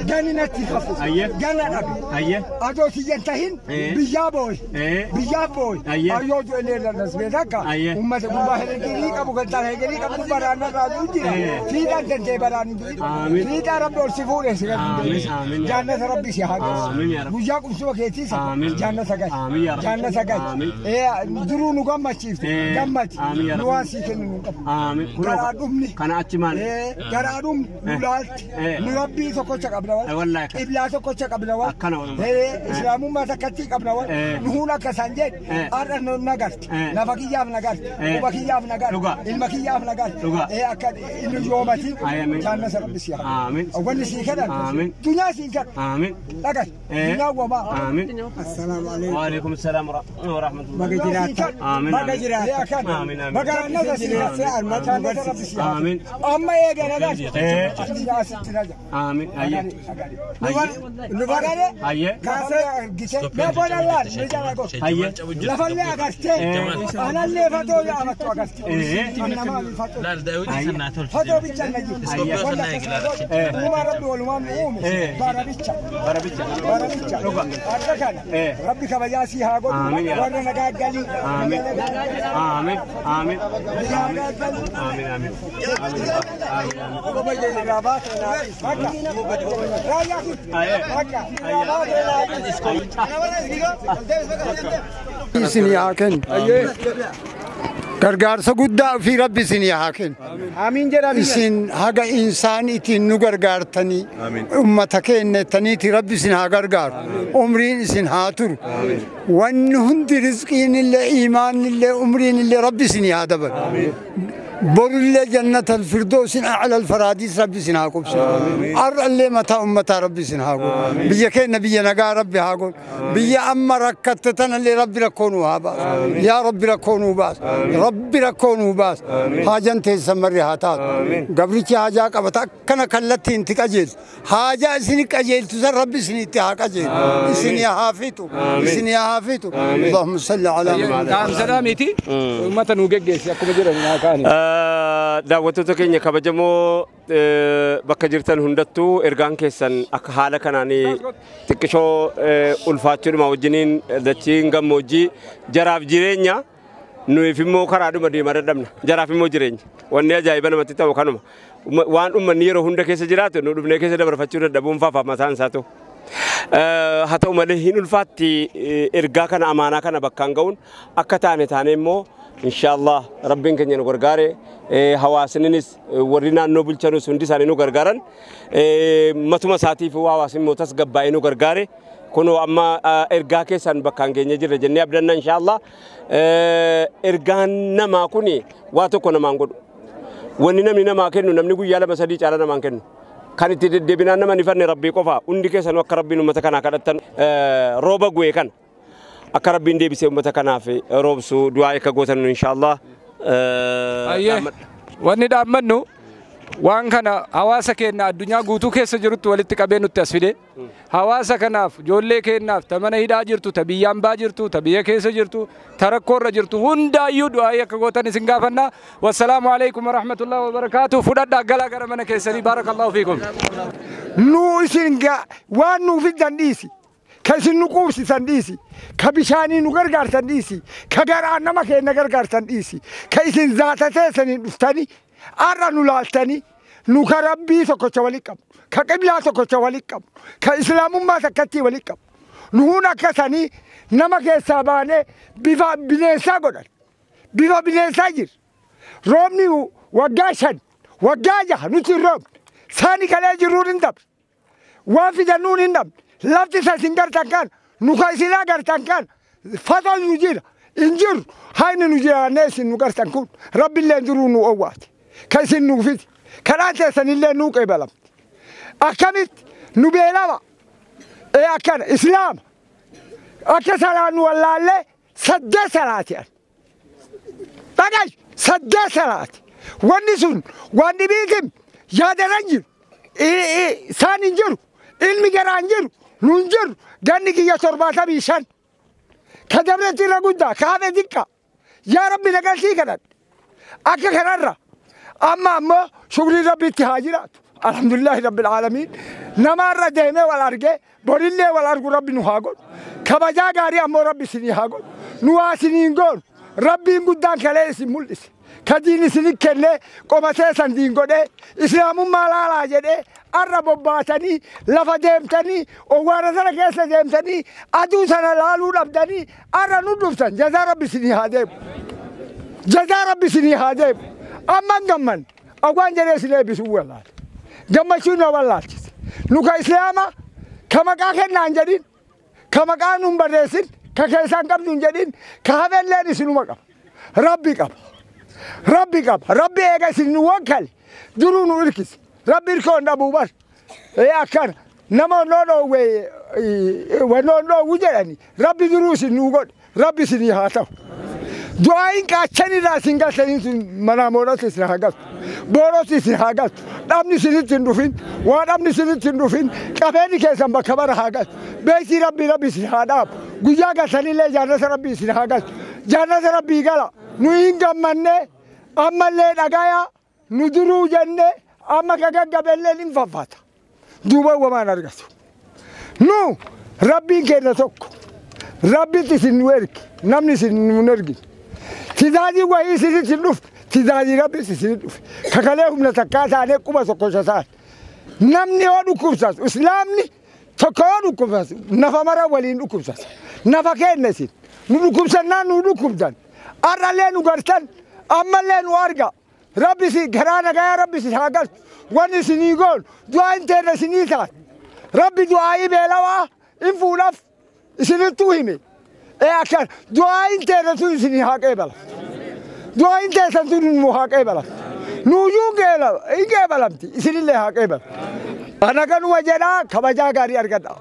جاني نتي خفو جانا نبي أجو سيجنتهين بيجابوي أيوة جو اللي الناس بيتك أمة بوبا هالجريك أبو كتار هالجريك أبو برانا راجوجي في دان تنتهي براني في دان رب السفور يسير جانة ربي سيهاج بوجاكم سوا كيتيس جانة سجاي إيه درو نقام ماشيف جامات نواسي كنن كرادومني كنا أتشمان كرادوم نولات نربي سكوتش قبلوال إبلا سكوتش قبلوال إسلامو ما سكتي قبلوال نهونا كسانجد أرد نغرت نفكياف نغرت وبكياف نغرت المكياف نغرت إيه أكاد إنه يوماتي جانة ربي سيها أول شيء كذا دنيا شيء كذا لكن دنيا وما السلام عليكم وعليكم السلام ورحمة الله بقجرات آمين بقرنا نسير ما كان ربي سيها أما إيه كذا آمين نبغى كاسة جيسة ما بقول الله نجانا كو لفلي أكستة أنا اللي فتو يا فتو أكستة أنا ما فتو فتو بيتشان نجيب وما ربي وما مؤمن بارا بيتشان أركان ربي كبجاسي هاقول وانا نجاقلي آمين سنياكن gargaarsa guddaa fi rabbi isin haa kennu. Amiin jedhami. Isin haga insaaniitiin nu gargaartanii ummata keenyataniiti rabbi isin haa gargaaru. Umriin isin haa turu. Wanni hundi rizqiin illee iimaan illee umriin illee rabbi isin haa dabalu. بور الله جنة الفردوس أعلى الفراديس ربي سنهاكم أر الله متى أمة ربي سنهاكم بيجي نبي نجا ربي هاكم بيجي أما ركتتنا اللي ربي ركونوا هابا يا ربي ركونوا باس ربي ركونوا باس حاجة تسمر هاتات قبل كي حاجة كبتا كنا كلتين تكجيل حاجة سنك أجيل تزر ربي سنيت هاكجيل سنيا حافيتو سنيا حافيتو اللهم صل على محمد سلامتي أمة نوجك جيس يا كمجرة من هاكاني daawwattoota keenya kabajamoo bakka jirtan hundattuu ergaan keessan akka haala kanaanii xiqqishoo ulfaachuudhuma wajjiniin dachiin gammoojjii jaraaf jireenya nuuf immoo karaadhuma deemaa dadhabna jaraaf immoo jireenya wanni ajaa'iba namatti ta'u kanuma waan uummanni yeroo hunda keessa jiraatu nu dhufnee keessa dabarfachuu dadhabuun faafaaf mataan isaa ta'u haa ta'u malee hin ulfaatti ergaa kana amaanaa kana bakkaan ga'uun akka taane immoo إن شاء الله ربنا كن ينقرقاره هواسنينس ورينا نوبل شانوس هندي ساني نقرقارن متوما ساتي في هواسين موتاس قبائي نقرقاره كونوا أما إرجاك سان بكان جنيه جرى جنيه أبدنا إن شاء الله إرجان نما كوني واتو كنا مانقول ونينا منا ما كنو نمني قوي يلا مسادي چارنا ما كنو كانت تدبينا نما نفرن ربي كوفا وندي كسان وكربي نمتكنا كرتن روبا قوي كان أكرب بندي بسيم متكنا في روبسو دعائك قوتن إن شاء الله أيه وندى منو وان كان حواسك إن الدنيا قوتو كيس جرت ولتكابين التسفيد حواسك ناف جولة كناف تمنى هيدا جرتو تبيام باجرتو تبيه كيس جرتو تركور جرتو هندا يدعائك قوتن سنغافنا والسلام عليكم ورحمة الله وبركاته فددا غلا غرمنا كيسري بارك الله فيكم نو سنغا وانو في الجنديسي كيسن نقوم سنديسي كبشاني نقرقار سنديسي كجران نما كي نقرقار سنديسي كيسن ذاتة سنين استني أرى نلالتني نكربي سكوت وليكم كقبلة سكوت وليكم كإسلام ما سكتي وليكم نهونا كسني نما كي سبانة بيفا بنيسا قدر بيفا بنيسا جير رومني وجاشن وجاجه نتي روم ثاني كلا جرور اندب وافي جنون اندب لفت سنجر تكان نكايسلا غر تكان فضل نجير انجر هاي نجير ناس نغر تكون رب الله ينجرون اوات كايسن نوفيت كلات سن الله نوق يبلم اكمت نبيلا اي اكن اسلام اكسلان والله سد صلاتي باجي سد صلاتي ونسون وندي بيكم يا درنجر اي سان انجر علمي جرانجر ننجر جاني كي يسرباتا بيشان كدبرتي رغودا كافي ديكا يا ربي لقلتي كدت أكا كرارا أما شغلي ربي تهاجرات alhamdulillah rabbil alamin nama irra deemee wal argee borillee wal argu rabbi nu haa godhu kabajaa gaarii ammoo rabbi isinii haa godhu nu waa isiniin goonu rabbiin guddaan kalee isin mul'ise kadiin isinii kennee qomatee san diin godhee islaamummaa laalaa jedhee arra bobbaatanii lafa deemtanii owwaana sana keessa deemtanii aduu sana laaluu dhabdanii arra nu dhuftan jazaa rabbi isinii haa deemu jazaa rabbi isinii haa deemu amman gamman awwaan jedhee isin eebbisuu wallaale gammachuu na wallaalchise nu ka islaama ka maqaa kennaan jedhin ka maqaa nun barreessin ka keessaan qabdu hin jedhin ka hafeelleen isinuma qaba rabbi qaba rabbi eega isin nu wakkale duruu nu irkise rabbi irkoon dhabuu bar akkana nama onnoo dhoowwu jedhani rabbi duruu isin nuu godhe rabbi isinii haa ta'u du'aayin qaachanirraa isin galtanii sun manaamoodhatti isin haa galtu boorotti isin haa galtu dhabni isinitti hin dhufin waa dhabni isinitti hin dhufin qabeenyi keessan bakka bara haa galtu beektii rabbi isin haa dhaabu guyyaa galtanillee jaannata rabbi isin haa galtu jaannata rabbii gala nu hin gammanne ammallee dhagaya nu duruu jenne amma ka gaggabelleen hin faffata duuba wamaan argatu nu rabbiin kenna tokko rabbitti isin nu erge namni isin nu ergin tizaazii wayii isinitti hin dhufne tizaazii rabbis isinitti dhufe kakalee humna takkaa taanee quba tokko shasaan namni yoo dhukkubsatu islaamni tokko yoo dhukkubsatu nafa mara waliin dhukkubsata nafa kenna isin nu dhukkubsannaan nu dhukkubdan arrallee nu gartan ammallee nu arga rabbi isin garaa nagayaa rabbi isin haa galchu wanni isinii goonu du'aa hin teenne isinii taate rabbi du'aayii beelawaa hin fuudhaaf isinittuu hime akkan du'aa hin teenne tun isinii haa qeebala du'aa hin teessan tun nu haa qeebala nuuyyuu hin qeebalamti isinillee haa qeebala ana kanuma jedhaa kabajaa gaarii argadha